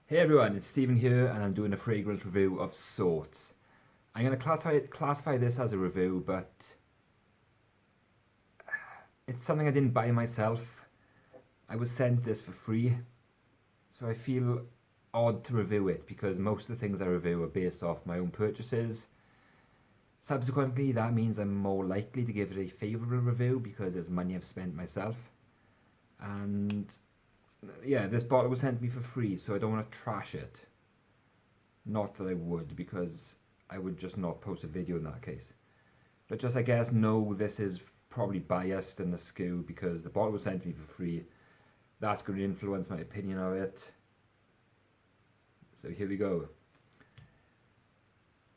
Hey everyone, it's Stephen here and I'm doing a fragrance review of sorts. I'm going to classify this as a review, but it's something I didn't buy myself. I was sent this for free, so I feel odd to review it because most of the things I review are based off my own purchases. Subsequently, that means I'm more likely to give it a favourable review because it's money I've spent myself. And yeah, this bottle was sent to me for free, so I don't want to trash it. Not that I would, because I would just not post a video in that case. But just, I guess, know this is probably biased and askew because the bottle was sent to me for free. That's going to influence my opinion of it. So here we go.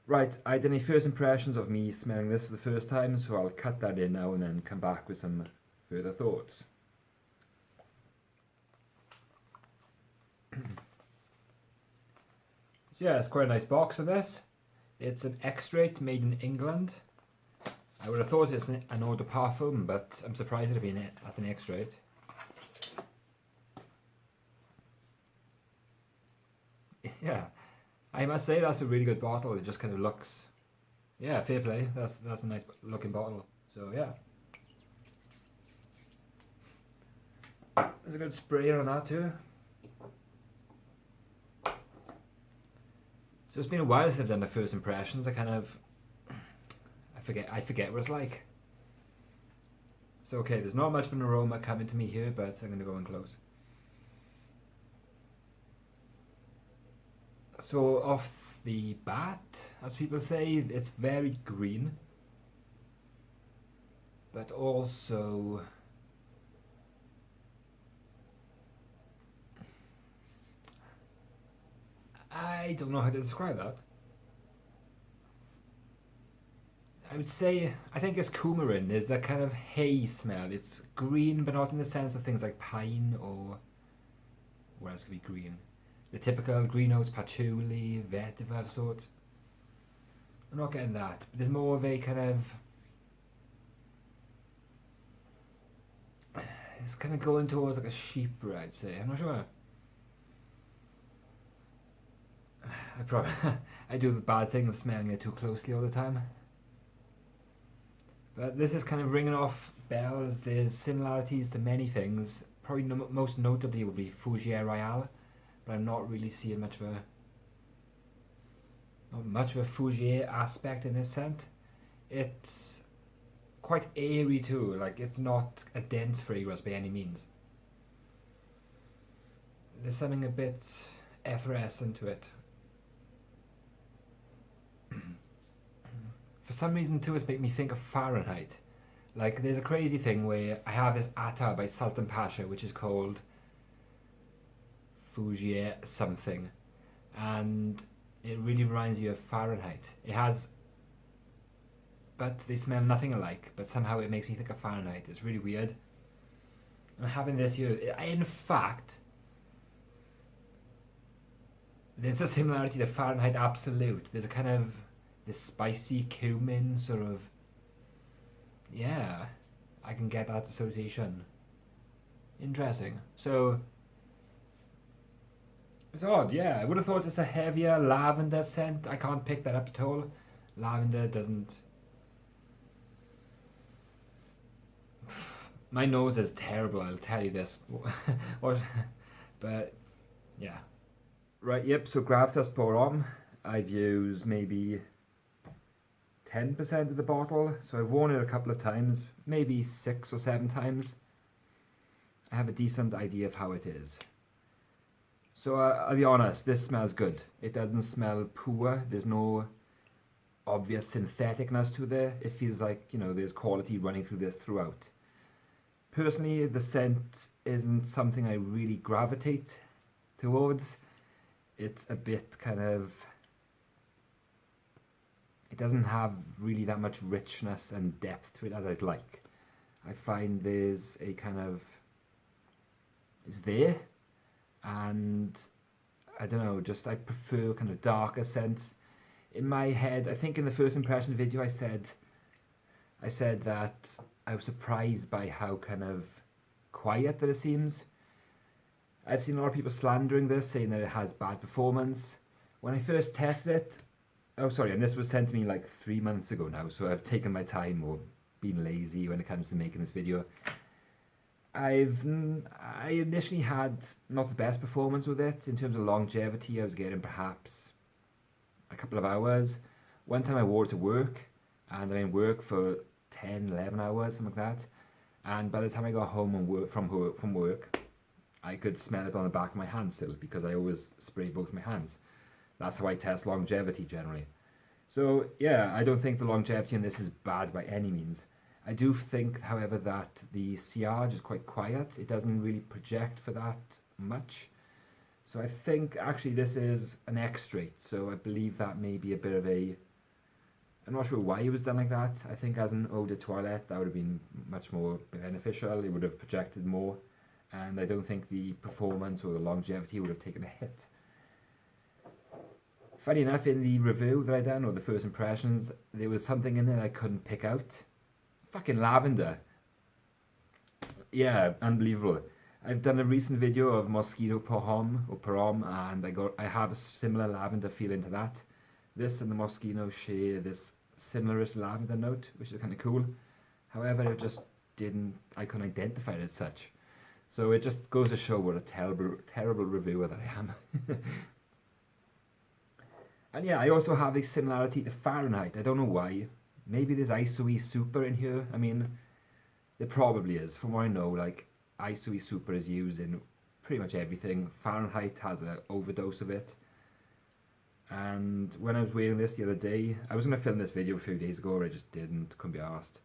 Right, I did any first impressions of me smelling this for the first time, so I'll cut that in now and then come back with some further thoughts. So yeah, it's quite a nice box of this. It's an extrait made in England. I would have thought it's an eau de parfum, but I'm surprised it'd be at an extrait. Yeah, I must say that's a really good bottle. It just kind of looks, yeah, fair play. That's a nice looking bottle. So yeah, there's a good sprayer on that too. So it's been a while since I've done my first impressions. I forget what it's like. So okay, there's not much of an aroma coming to me here, but I'm going to go in close. So off the bat, as people say, it's very green, but also I don't know how to describe that. I would say, I think it's coumarin. There's that kind of hay smell. It's green, but not in the sense of things like pine or what else could be green. The typical green notes, patchouli, vetiver of sorts. I'm not getting that. But there's more of a kind of, it's kind of going towards like a sheep, I'd say. I'm not sure. I do the bad thing of smelling it too closely all the time. But this is kind of ringing off bells. There's similarities to many things. Probably most notably would be Fougere Royale, but I'm not really seeing not much of a Fougere aspect in this scent. It's quite airy too. Like, it's not a dense fragrance by any means. There's something a bit effervescent to it. For some reason too, it's making me think of Fahrenheit. Like, there's a crazy thing where I have this Attar by Sultan Pasha, which is called Fougere something, and it really reminds you of Fahrenheit. It has, but they smell nothing alike, but somehow it makes me think of Fahrenheit. It's really weird. I'm having this here. In fact, there's a similarity to Fahrenheit Absolute. There's a kind of this spicy cumin sort of, yeah, I can get that association. Interesting. So it's odd, yeah. I would have thought it's a heavier lavender scent. I can't pick that up at all. Lavender doesn't. My nose is terrible, I'll tell you this. But yeah. Right, yep, so Gravitas pour Homme. I've used maybe 10% of the bottle, so I've worn it a couple of times, maybe 6 or 7 times. I have a decent idea of how it is. So I'll be honest, this smells good. It doesn't smell poor. There's no obvious syntheticness to there. It feels like, there's quality running through this throughout. Personally, the scent isn't something I really gravitate towards. It's a bit kind of, it doesn't have really that much richness and depth to it as I'd like. I find there's a kind of, it's there, and I don't know, just I prefer kind of darker scents. In my head, I think in the first impression video I said that I was surprised by how kind of quiet that it seems. I've seen a lot of people slandering this, saying that it has bad performance. When I first tested it, oh sorry, and this was sent to me like 3 months ago now, so I've taken my time or been lazy when it comes to making this video. I initially had not the best performance with it in terms of longevity. I was getting perhaps a couple of hours. One time I wore it to work, and I'm in work for 10, 11 hours, something like that. And by the time I got home and from work, I could smell it on the back of my hand still, because I always spray both my hands. That's how I test longevity generally. So yeah, I don't think the longevity in this is bad by any means. I do think, however, that the sillage is quite quiet. It doesn't really project for that much. So I think actually this is an X-straight. So I believe that may be a bit of a... I'm not sure why it was done like that. I think as an eau de toilette, that would have been much more beneficial. It would have projected more. And I don't think the performance or the longevity would have taken a hit. Funny enough, in the review that I done, or the first impressions, there was something in there I couldn't pick out. Fucking lavender. Yeah, unbelievable. I've done a recent video of mosquito per Homme, and I have a similar lavender feeling to that. This and the mosquito share this similarist lavender note, which is kind of cool. However, I couldn't identify it as such. So it just goes to show what a terrible reviewer that I am. And yeah, I also have a similarity to Fahrenheit. I don't know why. Maybe there's ISOE Super in here. I mean, there probably is. From what I know, like, ISOE Super is used in pretty much everything. Fahrenheit has an overdose of it. And when I was wearing this the other day, I was going to film this video a few days ago, but I just couldn't be arsed.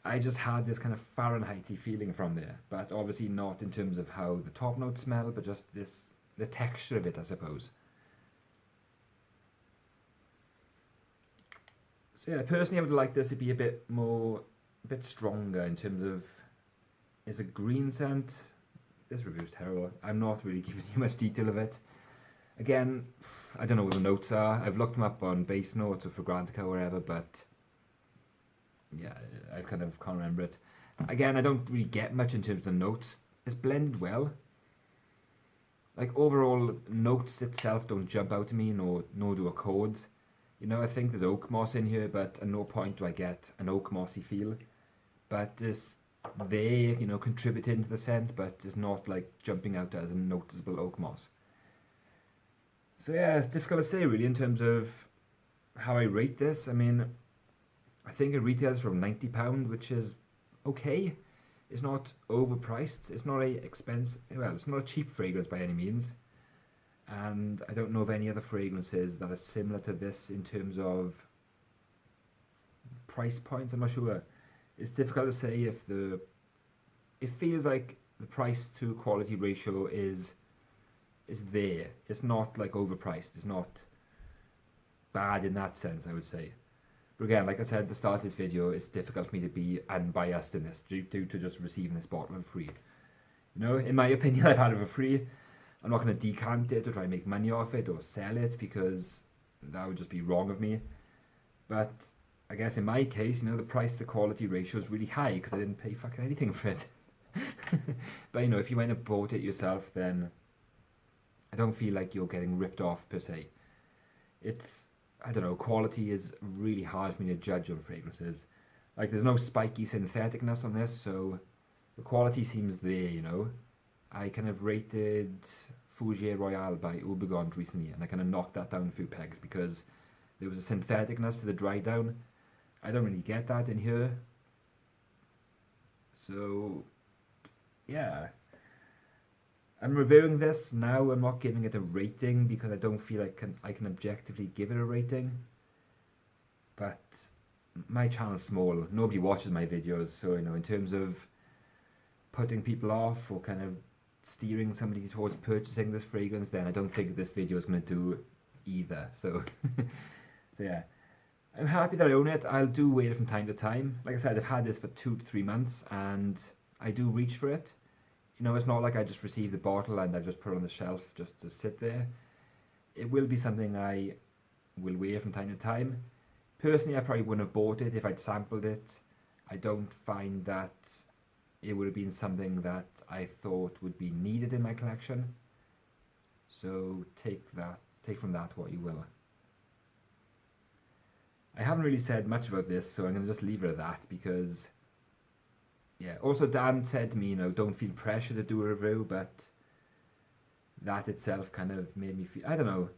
I just had this kind of Fahrenheit-y feeling from there, but obviously not in terms of how the top notes smell, but just the texture of it, I suppose. So yeah, personally I would like this to be a bit stronger in terms of, is a green scent. This review's terrible. I'm not really giving you much detail of it. Again, I don't know what the notes are. I've looked them up on Base Notes or Fragrantica or wherever, but yeah, I kind of can't remember it. Again, I don't really get much in terms of the notes. It's blended well. Like overall, notes itself don't jump out to me, nor do accords. You know, I think there's oak moss in here, but at no point do I get an oak mossy feel. But it's there, you know, contributing to the scent, but it's not like jumping out as a noticeable oak moss. So yeah, it's difficult to say really in terms of how I rate this. I mean, I think it retails from £90, which is okay. It's not overpriced. It's not it's not a cheap fragrance by any means. And I don't know of any other fragrances that are similar to this in terms of price points. I'm not sure. It's difficult to say if it feels like the price to quality ratio is there. It's not like overpriced. It's not bad in that sense, I would say. But again, like I said at the start of this video, it's difficult for me to be unbiased in this due to just receiving this bottle for free. You know, in my opinion, I've had it for free. I'm not going to decant it or try and make money off it or sell it, because that would just be wrong of me. But I guess in my case, you know, the price to quality ratio is really high because I didn't pay fucking anything for it. But you know, if you went and bought it yourself, then I don't feel like you're getting ripped off per se. I don't know, quality is really hard for me to judge on fragrances. Like, there's no spiky syntheticness on this, so the quality seems there, you know. I kind of rated Fougere Royale by Obergond recently, and I kind of knocked that down a few pegs because there was a syntheticness to the dry down. I don't really get that in here. So, yeah. I'm reviewing this now. I'm not giving it a rating because I don't feel like I can objectively give it a rating. But my channel's small. Nobody watches my videos, so, you know, in terms of putting people off or kind of steering somebody towards purchasing this fragrance, then I don't think this video is going to do either. So, so yeah, I'm happy that I own it. I'll do wear it from time to time. Like I said, I've had this for 2 to 3 months, and I do reach for it. You know, it's not like I just received the bottle and I just put it on the shelf just to sit there. It will be something I will wear from time to time. Personally, I probably wouldn't have bought it if I'd sampled it. I don't find that it would have been something that I thought would be needed in my collection. So take from that what you will. I haven't really said much about this, so I'm going to just leave it at that because, yeah. Also, Dan said to me, you know, don't feel pressure to do a review, but that itself kind of made me feel, I don't know,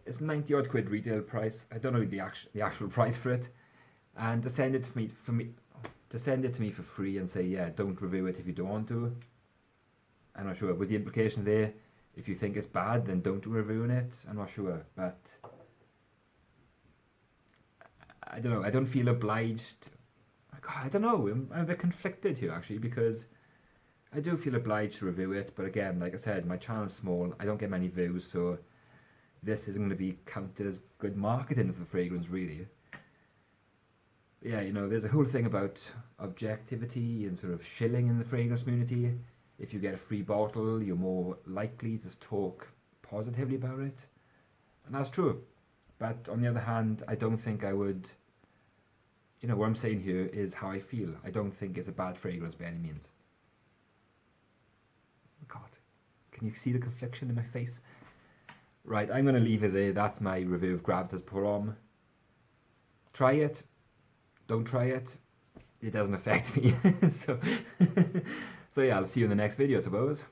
it's 90 odd quid retail price. I don't know the actual price for it, and to send it to me for free and say, yeah, don't review it if you don't want to. I'm not sure. Was the implication there, if you think it's bad, then don't do a review on it? I'm not sure, but I don't know. I don't feel obliged. God, I don't know. I'm a bit conflicted here actually, because I do feel obliged to review it, but again, like I said, my channel's small. I don't get many views, so this isn't going to be counted as good marketing for fragrance, really. Yeah, you know, there's a whole thing about objectivity and sort of shilling in the fragrance community. If you get a free bottle, you're more likely to talk positively about it. And that's true. But on the other hand, I don't think I would, you know, what I'm saying here is how I feel. I don't think it's a bad fragrance by any means. God, can you see the confliction in my face? Right, I'm going to leave it there. That's my review of Gravitas Homme. Try it. Don't try it. It doesn't affect me. So, so yeah, I'll see you in the next video, I suppose.